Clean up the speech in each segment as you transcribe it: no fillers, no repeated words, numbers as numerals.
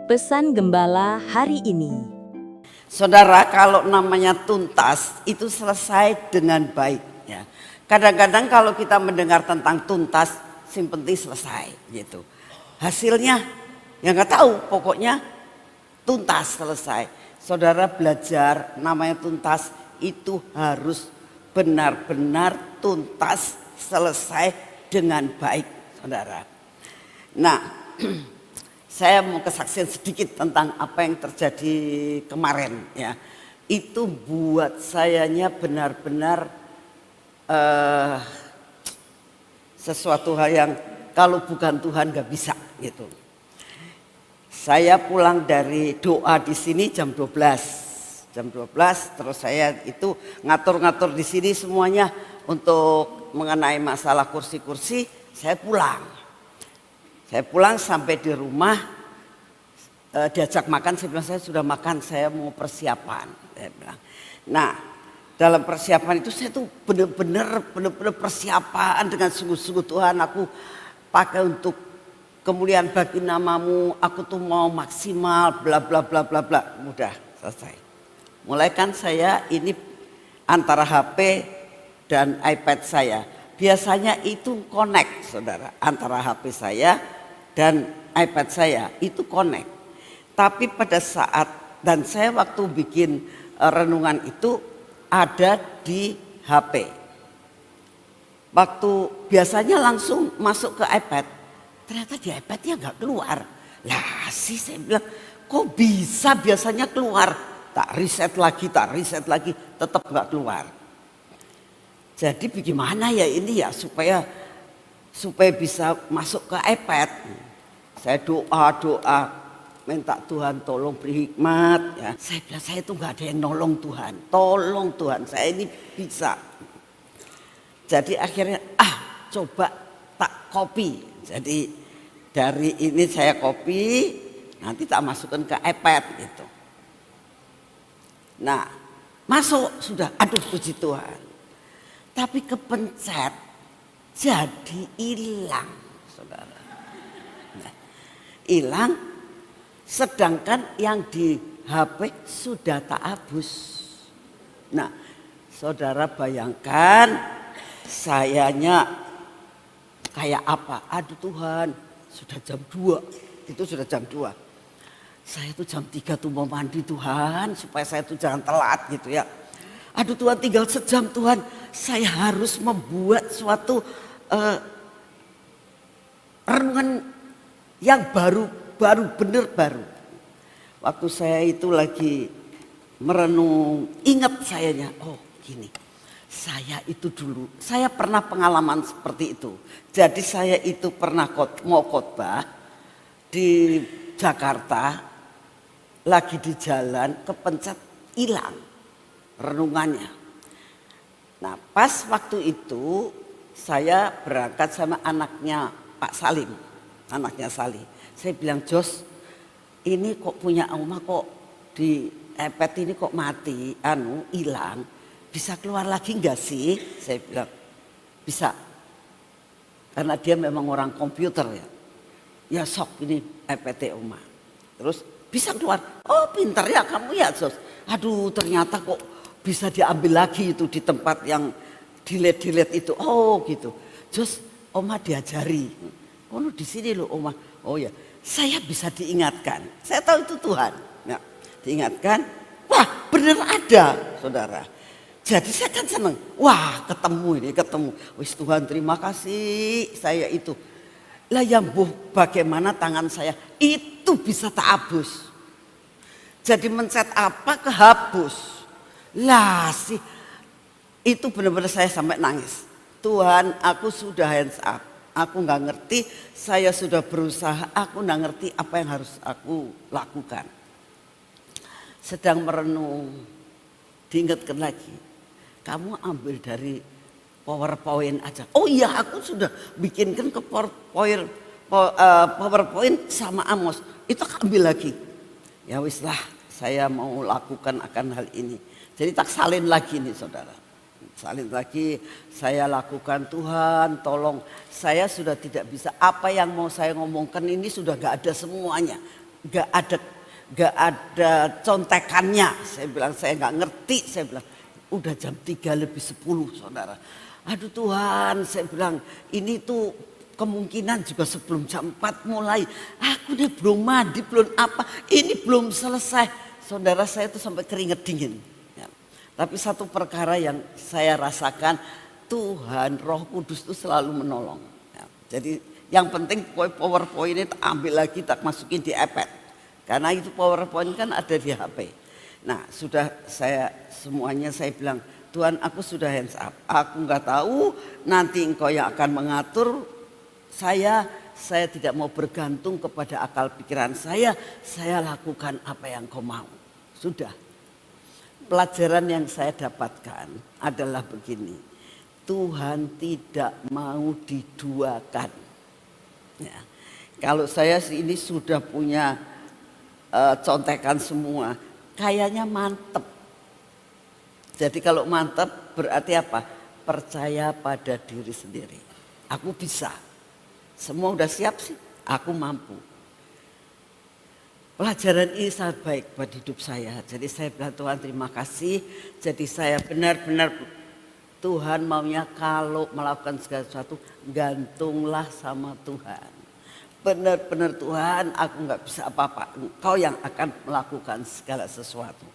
Pesan Gembala hari ini. Saudara, kalau namanya tuntas itu selesai dengan baik ya. Kadang-kadang kalau kita mendengar tentang tuntas, yang penting selesai gitu. Hasilnya ya nggak tahu, pokoknya tuntas selesai. Saudara belajar namanya tuntas itu harus benar-benar tuntas selesai dengan baik, saudara. Nah, saya mau kesaksian sedikit tentang apa yang terjadi kemarin ya. Itu buat sayanya benar-benar sesuatu hal yang kalau bukan Tuhan gak bisa gitu. Saya pulang dari doa di sini jam 12. Jam 12 terus saya itu ngatur-ngatur di sini semuanya untuk mengenai masalah kursi-kursi, saya pulang. Saya pulang sampai di rumah diajak makan, saya bilang saya sudah makan, saya mau persiapan. Saya bilang. Nah, dalam persiapan itu saya tuh benar-benar persiapan dengan sungguh-sungguh, Tuhan aku pakai untuk kemuliaan bagi namamu, aku tuh mau maksimal bla bla bla bla bla. Mudah selesai. Mulai kan saya ini antara HP dan iPad saya. Biasanya itu connect, saudara, antara HP saya dan iPad saya itu connect. Tapi pada saat dan saya waktu bikin renungan itu ada di HP. Waktu biasanya langsung masuk ke iPad, ternyata di iPadnya nggak keluar. Lah sih saya bilang, kok bisa biasanya keluar? Tak reset lagi, tetap nggak keluar. Jadi bagaimana ya ini ya supaya bisa masuk ke iPad. Saya doa minta Tuhan tolong beri hikmat ya. Saya bilang saya itu nggak ada yang nolong Tuhan. Tolong Tuhan, saya ini bisa. Jadi akhirnya coba tak copy. Jadi dari ini saya copy, nanti tak masukkan ke iPad gitu. Nah, masuk sudah. Aduh puji Tuhan. Tapi kepencet jadi hilang, saudara. Nah, hilang, sedangkan yang di HP sudah tak habis. Nah, saudara bayangkan sayanya kayak apa? Aduh Tuhan, sudah jam 2, itu sudah jam 2. Saya tuh jam 3 tuh mau mandi Tuhan, supaya saya tuh jangan telat gitu ya. Aduh Tuhan, tinggal sejam Tuhan, saya harus membuat suatu renungan yang baru bener baru. Waktu saya itu lagi merenung, ingat sayanya, oh gini, saya itu dulu, saya pernah pengalaman seperti itu. Jadi saya itu pernah mau khotbah di Jakarta, lagi di jalan kepencet hilang renungannya. Nah pas waktu itu saya berangkat sama anaknya Pak Salim, anaknya Sali. Saya bilang, Jos, ini kok punya Oma kok di iPad ini kok mati, hilang, bisa keluar lagi enggak sih? Saya bilang, bisa. Karena dia memang orang komputer ya. Ya sok ini iPad Oma. Terus bisa keluar. Oh pintar ya kamu ya Jos. Aduh ternyata kok bisa diambil lagi itu di tempat yang delete itu. Oh gitu. Jos, Oma diajari. Oh di sini loh Oma. Oh ya, saya bisa diingatkan. Saya tahu itu Tuhan. Ya, diingatkan. Wah bener ada, saudara. Jadi saya kan seneng. Wah ketemu. Wis Tuhan terima kasih saya itu. Lah yang bagaimana tangan saya itu bisa tak habis. Jadi mencet apa kehapus. Lah sih itu benar-benar saya sampai nangis. Tuhan, aku sudah hands up. Aku nggak ngerti, saya sudah berusaha, aku nggak ngerti apa yang harus aku lakukan. Sedang merenung, diingatkan lagi. Kamu ambil dari PowerPoint aja. Oh iya, aku sudah bikinkan ke PowerPoint sama Amos. Itu ambil lagi. Ya wis lah, saya mau lakukan akan hal ini. Jadi tak salin lagi nih saudara. Salin lagi, saya lakukan Tuhan tolong. Saya sudah tidak bisa, apa yang mau saya ngomongkan ini sudah gak ada semuanya. nggak ada contekannya. Saya bilang saya nggak ngerti. Saya bilang udah jam 3:50 saudara. Aduh Tuhan, saya bilang ini tuh kemungkinan juga sebelum jam 4 mulai. Aku nih belum mandi, belum apa, ini belum selesai. Saudara saya itu sampai keringet dingin. Ya. Tapi satu perkara yang saya rasakan, Tuhan Roh Kudus itu selalu menolong. Ya. Jadi yang penting PowerPoint ini ambil lagi, tak masukin di iPad. Karena itu PowerPoint kan ada di HP. Nah sudah semuanya saya bilang, Tuhan aku sudah hands up. Aku nggak tahu nanti Engkau yang akan mengatur. Saya tidak mau bergantung kepada akal pikiran saya lakukan apa yang Kau mau. Sudah. Pelajaran yang saya dapatkan adalah begini. Tuhan tidak mau diduakan. Ya. Kalau saya ini sudah punya contekan semua, kayaknya mantep. Jadi kalau mantep berarti apa? Percaya pada diri sendiri. Aku bisa. Semua udah siap sih, aku mampu. Pelajaran ini sangat baik buat hidup saya. Jadi saya bilang Tuhan terima kasih. Jadi saya benar-benar Tuhan maunya kalau melakukan segala sesuatu gantunglah sama Tuhan. Benar-benar Tuhan aku nggak bisa apa-apa. Engkau yang akan melakukan segala sesuatu.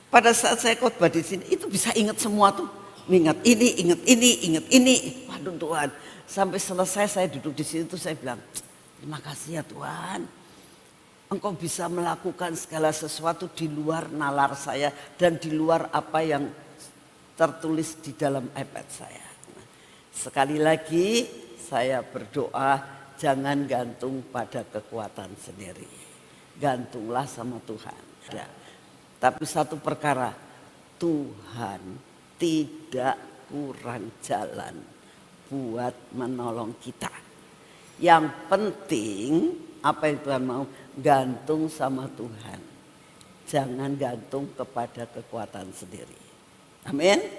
Pada saat saya khotbah di sini itu bisa ingat semua tuh. Ingat ini. Waduh Tuhan. Sampai selesai saya duduk di sini tuh saya bilang terima kasih ya Tuhan. Engkau bisa melakukan segala sesuatu di luar nalar saya dan di luar apa yang tertulis di dalam iPad saya. Sekali lagi saya berdoa jangan gantung pada kekuatan sendiri. Gantunglah sama Tuhan. Ya. Tapi satu perkara, Tuhan tidak kurang jalan buat menolong kita. Yang penting apa yang Tuhan mau, gantung sama Tuhan. Jangan gantung kepada kekuatan sendiri. Amin.